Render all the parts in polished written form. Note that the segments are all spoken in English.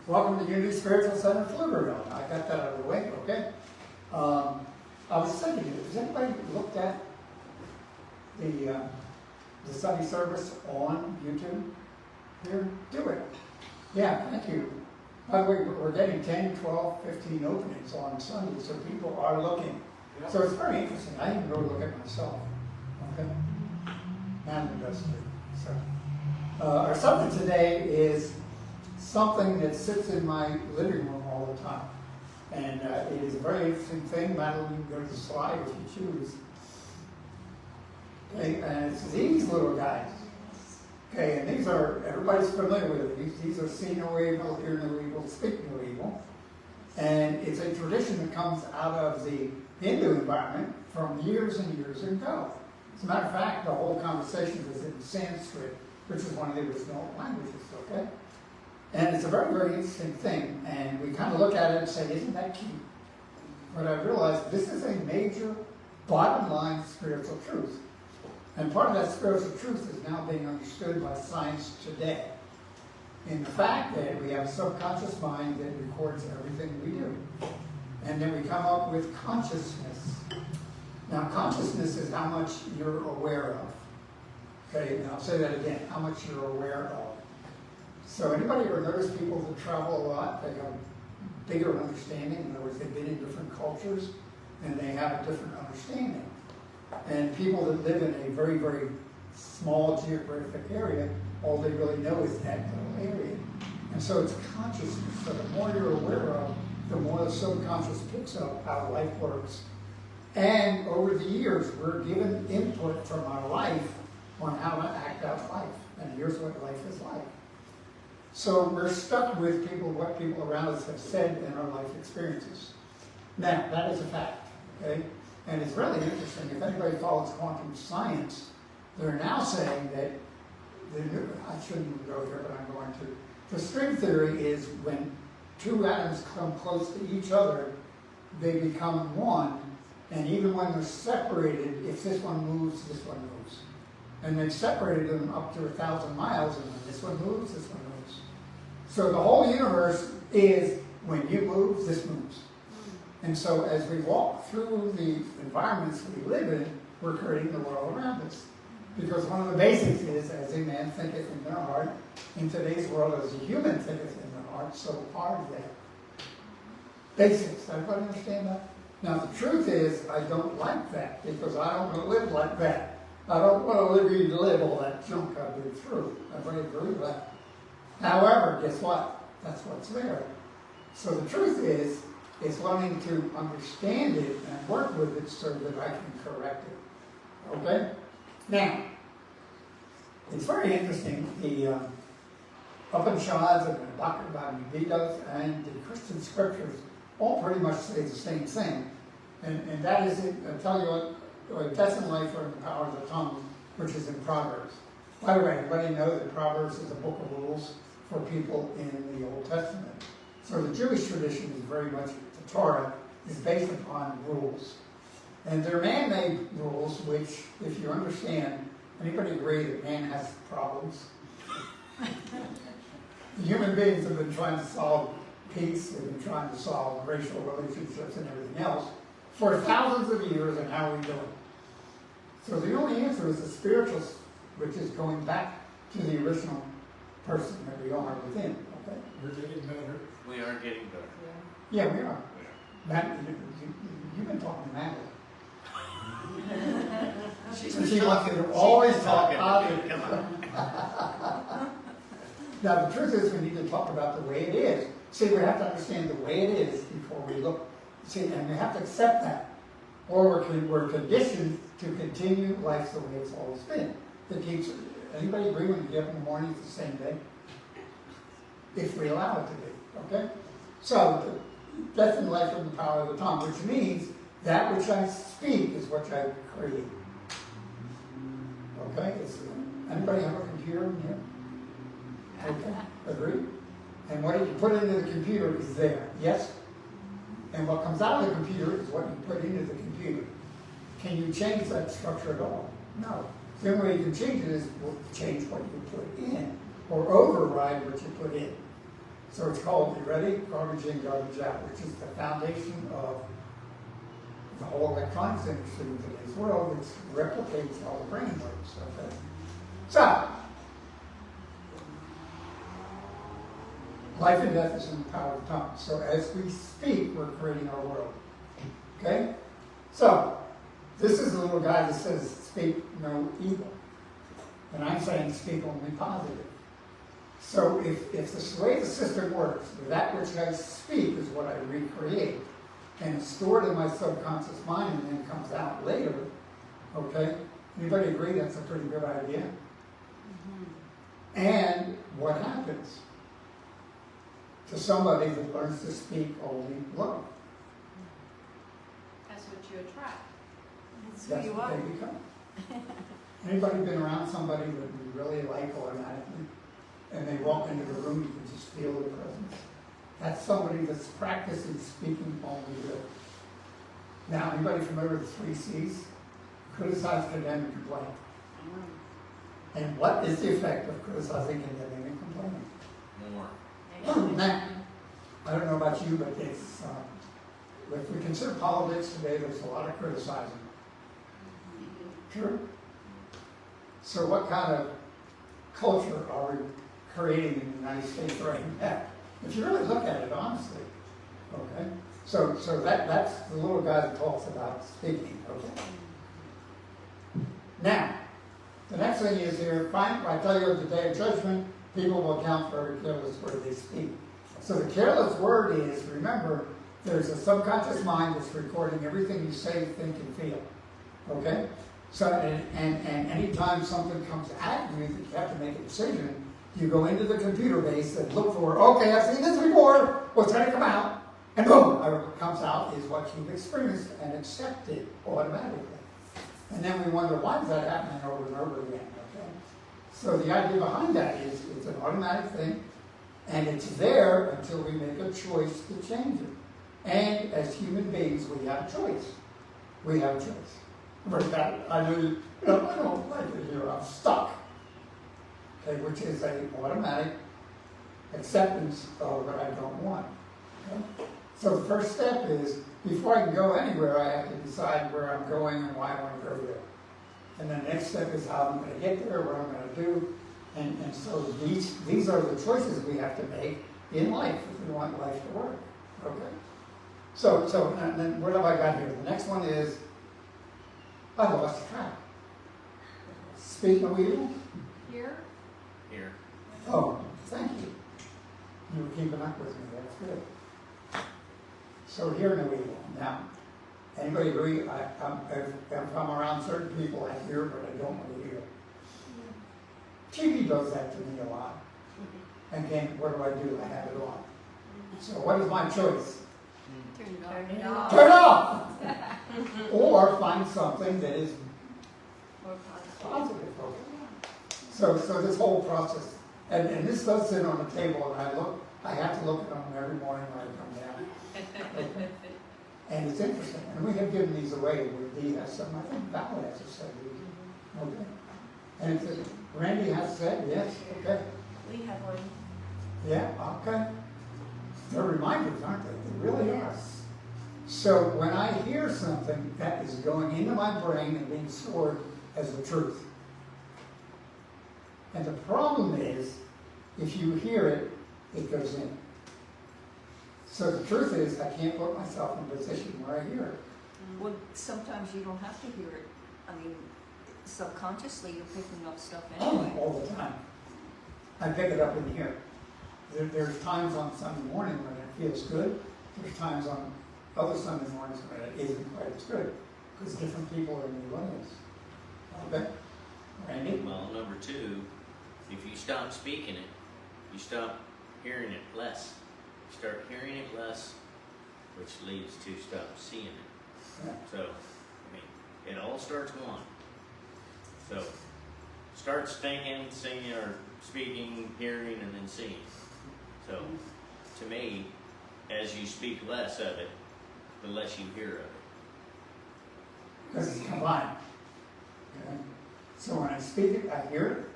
Welcome to Unity Spiritual Center, Pflugerville. I got that out of the way, okay? I was thinking, has anybody looked at the Sunday service on YouTube? Here, do it. Yeah, thank you. By the way, we're getting 10, 12, 15 openings on Sunday, so people are looking. Yeah. So it's very interesting. I even go look at myself, okay? And does too. So, our subject today is something that sits in my living room all the time. And it is a very interesting thing. Madeline, you can go to the slide if you choose. Okay, and it's these little guys. Okay, and these are, everybody's familiar with it. These are see no evil, hear no evil, speak no evil. And it's a tradition that comes out of the Hindu environment from years and years ago. As a matter of fact, the whole conversation is in Sanskrit, which is one of the original languages, okay? And it's a very, very interesting thing. And we kind of look at it and say, isn't that cute? But I realized this is a major bottom line spiritual truth. And part of that spiritual truth is now being understood by science today. In the fact that we have a subconscious mind that records everything we do. And then we come up with consciousness. Now, consciousness is how much you're aware of. Okay, and I'll say that again, how much you're aware of. So anybody ever notice people that travel a lot, they have a bigger understanding? In other words, they've been in different cultures and they have a different understanding. And people that live in a very, very small geographic area, all they really know is that little area. And so it's consciousness. So the more you're aware of, the more the subconscious picks up how life works. And over the years, we're given input from our life on how to act out life. And here's what life is like. So we're stuck with what people around us have said in our life experiences. Now, that is a fact, okay? And it's really interesting. If anybody follows quantum science, they're now saying that, I shouldn't even go here, but I'm going to. The string theory is when two atoms come close to each other, they become one, and even when they're separated, if this one moves, this one moves. And they've separated them up to 1,000 miles, and when this one moves, this one moves. So the whole universe is, when you move, this moves. And so as we walk through the environments we live in, we're creating the world around us. Because one of the basics is, as a man thinketh in their heart, in today's world, as a human thinketh in their heart, so are they. Basics. Everybody understand that? Now the truth is, I don't like that, because I don't want to live like that. I don't want to live all that junk I've been through. Everybody agree with that? However, guess what? That's what's there. So the truth is learning to understand it and work with it so that I can correct it. Okay? Now, it's very interesting. The Upanishads and the Bhagavad Gita and the Christian scriptures all pretty much say the same thing. And that is it. I tell you what, death and life are in the power of the tongue, which is in Proverbs. By the way, everybody know that Proverbs is a book of rules for people in the Old Testament. So the Jewish tradition is very much, the Torah is based upon rules. And they're man-made rules, which, if you understand, anybody agree that man has problems? Human beings have been trying to solve peace, they've been trying to solve racial relationships and everything else for thousands of years, and how are we doing? So the only answer is the spiritual, which is going back to the original person that we are within. Okay? We're getting better. We are getting better. Yeah, we are. Matt, you've been talking to Madeline. She wants to always talk positive. Come on. Now the truth is we need to talk about the way it is. See, we have to understand the way it is before we look. See, and we have to accept that. Or we're conditioned to continue life the way it's always been. It keeps, anybody agree when you get up in the morning it's the same day? If we allow it to be, okay? So, death and life are in the power of the tongue, which means that which I speak is what I create. Okay? Anybody have a computer in here? Okay, agree? And what you put into the computer is there, yes? And what comes out of the computer is what you put into the computer. Can you change that structure at all? No. The only way you can change it is change what you put in, or override what you put in. So it's called, you ready? Garbage in, garbage out, which is the foundation of the whole electronics industry in today's world, which replicates how the brain works. Okay? So, life and death is in the power of the tongue. So as we speak, we're creating our world. Okay? So, this is a little guy that says, speak no evil. And I'm saying speak only positive. So if the way the system works, that which I speak is what I recreate. And it's stored in my subconscious mind and then comes out later. Okay? Anybody agree that's a pretty good idea? And what happens to somebody that learns to speak only love? That's what you attract. That's That's who you what are. they become. Anybody been around somebody that you really like automatically, and they walk into the room, you can just feel their presence? That's somebody that's practicing speaking only good. Now, anybody familiar with the 3 C's? Criticize, condemn, and complain. And what is the effect of criticizing, condemning, and complaining? More. Now, I don't know about you, but it's, if we consider politics today, there's a lot of criticizing. True. So what kind of culture are we creating in the United States right now? If you really look at it honestly, okay? So that's the little guy that talks about speaking, okay? Now, the next thing is here, fine, I tell you of the day of judgment, people will account for every careless word they speak. So the careless word is, remember, there's a subconscious mind that's recording everything you say, think, and feel, okay? So, and anytime something comes at you that you have to make a decision, you go into the computer base and look for, okay, I've seen this before, what's going to come out? And boom, what comes out is what you've experienced and accepted automatically. And then we wonder, why is that happening over and over again? Okay? So the idea behind that is it's an automatic thing, and it's there until we make a choice to change it. And as human beings, we have a choice. We have a choice. I know I don't like it here, I'm stuck. Okay, which is an automatic acceptance of what I don't want. Okay? So the first step is, before I can go anywhere, I have to decide where I'm going and why I want to go there. And then the next step is how I'm going to get there, what I'm going to do. And so these are the choices we have to make in life if we want life to work. Okay? So and then what have I got here? The next one is, I lost track. Speak no evil? Here, Here. Oh, thank you. You were keeping up with me, that's good. So hear no evil. Now, anybody agree? If I'm around certain people, I hear, but I don't want to hear. TV does that to me a lot. Again, what do? I have it on. So what is my choice? turn it off. Turn it off! Or find something that is More positive. So this whole process, and this does sit on the table, and I have to look at them every morning when I come down. And it's interesting, and we have given these away. Dee has some, I think Val has a set. Okay. And it's, Randy has a set, yes, okay. We have one. Yeah, okay. They're reminders, aren't they? They really are. So when I hear something, that is going into my brain and being stored as the truth. And the problem is, if you hear it, it goes in. So the truth is, I can't put myself in a position where I hear it. Well, sometimes you don't have to hear it. I mean, subconsciously you're picking up stuff anyway. All the time. I pick it up in here. There's times on Sunday morning when it feels good. There's times on other Sunday mornings when it isn't quite as good. Because different people are in the audience. Okay? Randy? Well, number 2, if you stop speaking it, you stop hearing it less. You start hearing it less, which leads to stop seeing it. Yeah. So, I mean, it all starts one. So, start thinking, singing, or speaking, hearing, and then seeing. So, to me, as you speak less of it, the less you hear of it. Because it's combined. Okay? So when I speak it, I hear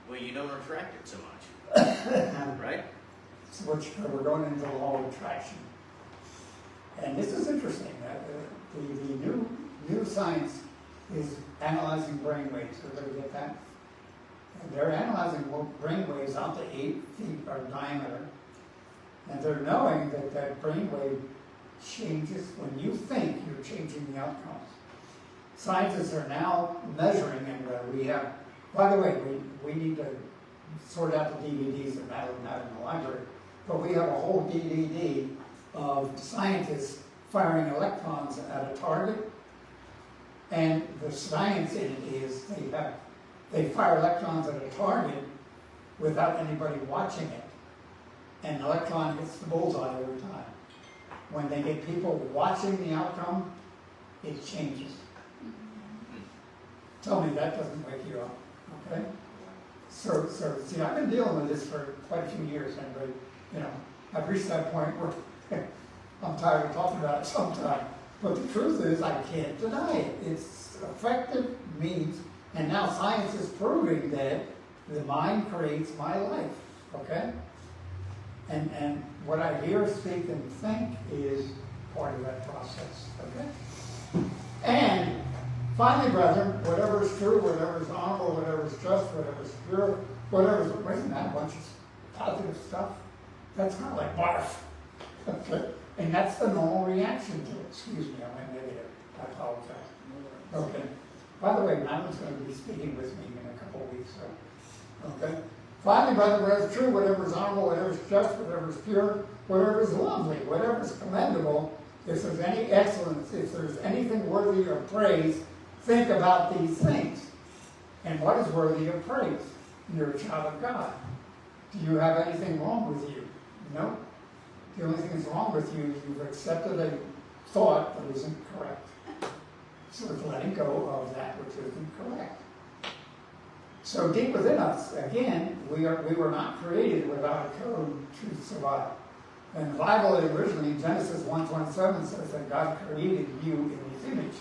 Well, you don't refract it so much, it. right? which we're going into the law of attraction. And this is interesting. The new science is analyzing brain waves. Everybody get that? And they're analyzing brain waves out to 8 feet or diameter. And they're knowing that brain wave changes when you think, you're changing the outcomes. Scientists are now measuring, and we have, by the way, we need to sort out the DVDs that are not in the library, but we have a whole DVD of scientists firing electrons at a target, and the science in it is they fire electrons at a target without anybody watching it, and the electron hits the bullseye every time. When they get people watching the outcome, it changes. Tell me that doesn't wake you up, okay? So see, I've been dealing with this for quite a few years, and I've reached that point where I'm tired of talking about it sometime. But the truth is, I can't deny it. It's effective means, and now science is proving that the mind creates my life, okay? And what I hear, speak, and think is part of that process, okay? And finally, brethren, whatever is true, whatever is honorable, whatever is just, whatever is pure, whatever is, isn't that a bunch of positive stuff? That's kind of like barf, okay? And that's the normal reaction to it. Excuse me, I went negative. I apologize. Okay. By the way, Madeline's going to be speaking with me in a couple of weeks, so, okay? Finally, brethren, whatever is true, whatever is honorable, whatever is just, whatever is pure, whatever is lovely, whatever is commendable, if there's any excellence, if there's anything worthy of praise, think about these things. And what is worthy of praise? You're a child of God. Do you have anything wrong with you? No. The only thing that's wrong with you is you've accepted a thought that isn't correct. So it's letting go of that which isn't correct. So deep within us, again, we were not created without a code to survive. And the Bible originally, Genesis 1:27 says that God created you in His image,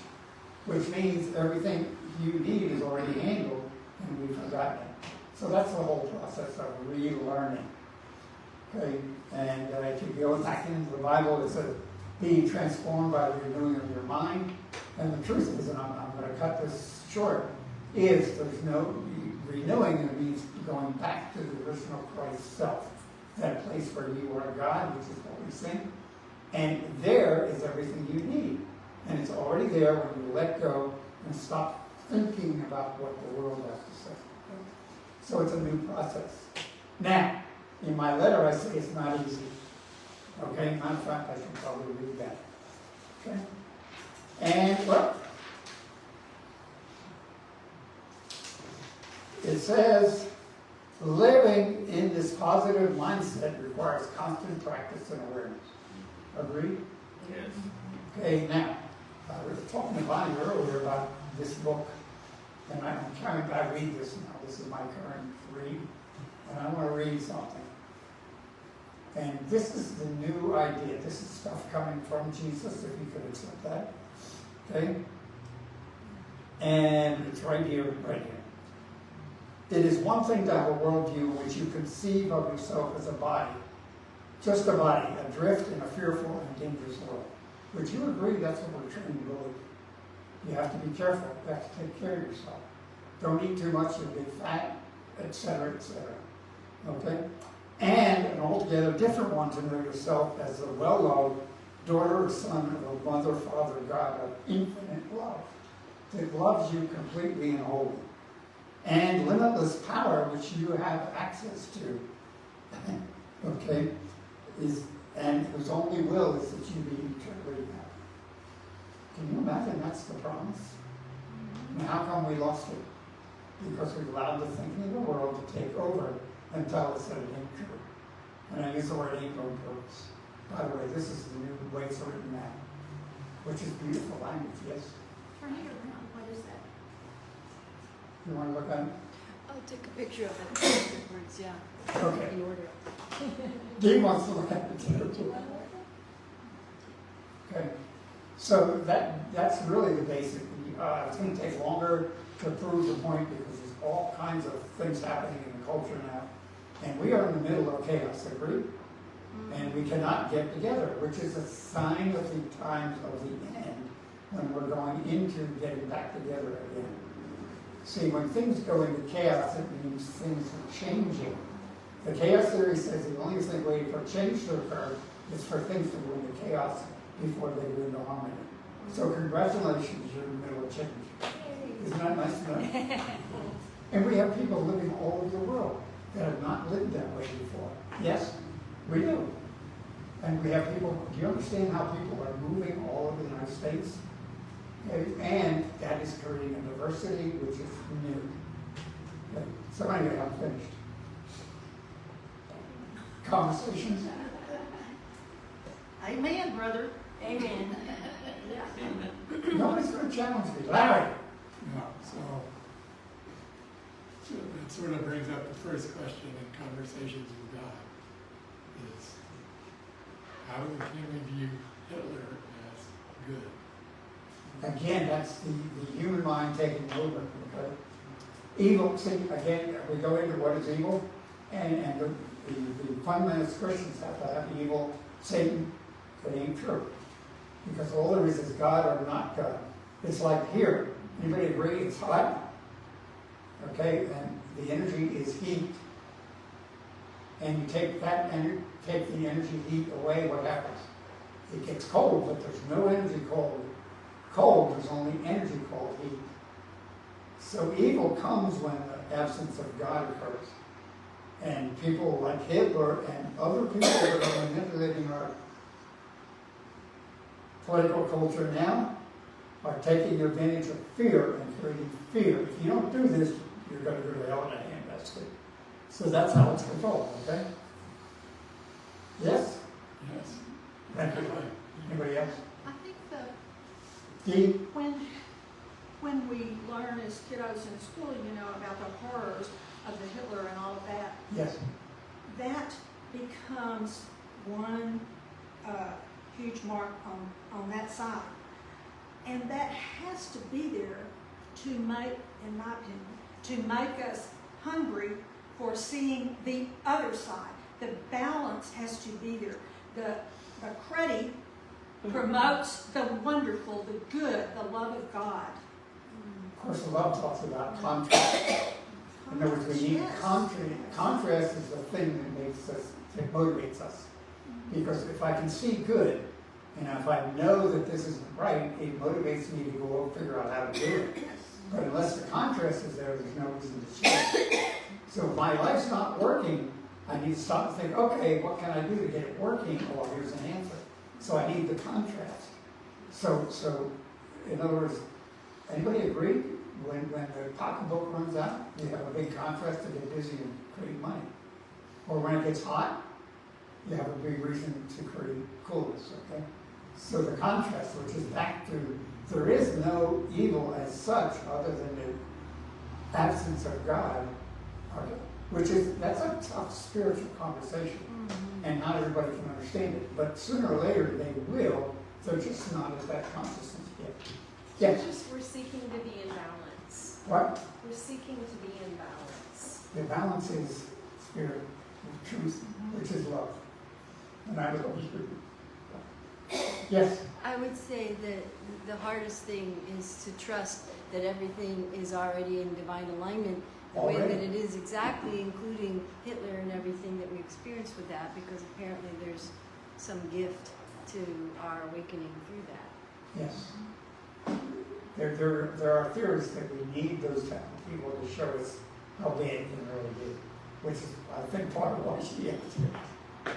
which means everything you need is already handled, and we've forgotten it. So that's the whole process of relearning. Okay, and if you go back into the Bible, it says, "Be transformed by the renewing of your mind." And the truth is, and I'm going to cut this short, is there's no renewing. It means going back to the original Christ self, that place where you are God, which is what we sing, and there is everything you need. And it's already there when you let go and stop thinking about what the world has to say. So it's a new process. Now, in my letter, I say it's not easy. Okay? Matter of fact, I should probably read that. Okay? And, well, it says, living in this positive mindset requires constant practice and awareness. Agreed? Yes. Okay, now, I was talking to Bonnie earlier about this book, and I read this now. This is my current read, and I want to read something. And this is the new idea. This is stuff coming from Jesus, if you could accept that. Okay? And it's right here, right here. It is one thing to have a worldview in which you conceive of yourself as a body, just a body, adrift in a fearful and dangerous world. Would you agree that's what we're trained to believe? You have to be careful. You have to take care of yourself. Don't eat too much, you'll get fat, etc., etc. Okay? And an altogether different one to know yourself as the well-loved daughter or son of a mother, father, God of infinite love that loves you completely and wholly. And limitless power which you have access to. Okay? And whose only will is that you be eternally happy. Can you imagine that's the promise? And how come we lost it? Because we allowed the thinking of the world to take over and tell us that it ain't true. And I use the word ain't no purpose. By the way, this is the new way it's written now, which is beautiful language, yes? Turn it around, what is that? You want to look at it? I'll take a picture of it afterwards, yeah. Okay. In order. Dee wants to look at it too. Okay. So that's really the basic. It's going to take longer to prove the point because there's all kinds of things happening in the culture now. And we are in the middle of chaos, agree? And we cannot get together, which is a sign of the times of the end, when we're going into getting back together again. See, when things go into chaos, it means things are changing. The chaos theory says the only way for change to occur is for things to go into chaos before they go into harmony. So congratulations, you're in the middle of change. Isn't that nice to know? And we have people living all over the world that have not lived that way before. Yes, we do. And we have people, do you understand how people are moving all over the United States? And that is creating a diversity which is new. Okay. So anyway, I'm finished. Conversations? Amen, brother. Amen. Amen. Nobody's going to challenge me. Larry? No, so that sort of brings up the first question in Conversations with God, is how can we view Hitler as good? Again, that's the human mind taking over. Okay? Evil, see, again, we go into what is evil, and the fundamentalist Christians have to have evil, Satan. It ain't true. Because all there is God or not God. It's like here. Anybody agree it's hot? Okay, and the energy is heat. And you take that and take the energy heat away, what happens? It gets cold, but there's no energy cold. Cold is only energy called heat. So evil comes when the absence of God occurs. And people like Hitler and other people that are manipulating our political culture now are taking advantage of fear and creating fear. If you don't do this, you're going to go to hell in a handbasket. So that's how it's controlled, okay? Yes? Yes. Thank you. Anybody else? I think Dee? when we learn as kiddos in school, about the horrors of the Hitler and all of that, Yes. that becomes one huge mark on that side. And that has to be there to make, in my opinion, to make us hungry for seeing the other side. The balance has to be there. The cruddy promotes the wonderful, the good, the love of God. Of course, the love talks about contrast. In other words, we need Yes. contrast. Contrast is the thing that makes us, that motivates us. Because if I can see good, and if I know that this isn't right, it motivates me to go figure out how to do it. But unless the contrast is there, there's no reason to change. So if my life's not working, I need to stop and think, okay, what can I do to get it working? Oh, here's an answer. So I need the contrast. So in other words, anybody agree? When the pocketbook runs out, you have a big contrast to get busy and create money. Or when it gets hot, you have a big reason to create coolness, okay? So the contrast, which is back to, there is no evil as such other than the absence of God, that's a tough spiritual conversation. And not everybody can understand it. But sooner or later they will, they're just not at that consciousness yet. Yes? We're seeking to be in balance. What? We're seeking to be in balance. The balance is spirit, truth, which is love. And I will always do. Yes? I would say that the hardest thing is to trust that everything is already in divine alignment, the way that Already. it is exactly, including Hitler and everything that we experienced with that, because apparently there's some gift to our awakening through that. Yes. There are theories that we need those type of people to show us how bad it can really be, which is, I think, part of why she is here.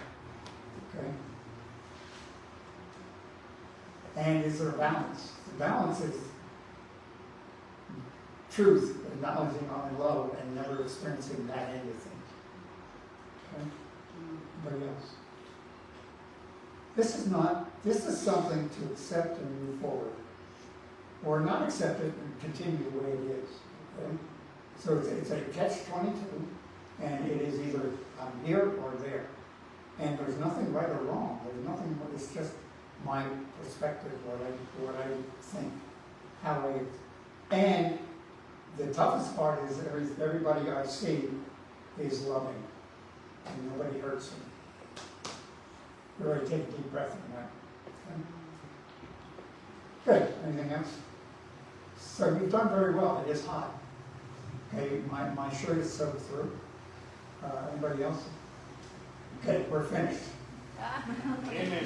Okay? And is there a balance? The balance is truth, acknowledging only love, and never experiencing bad anything. Okay? Anybody else? This is something to accept and move forward. Or not accept it and continue the way it is. Okay? So it's a catch-22, and it is either I'm here or there. And there's nothing right or wrong. There's nothing, it's just my perspective, what I think, how I, and the toughest part is everybody I see is loving, and nobody hurts me. really take a deep breath in that. Good, anything else? So you've done very well, it is hot. Okay, my shirt is soaked through. Anybody else? Okay, we're finished. Amen.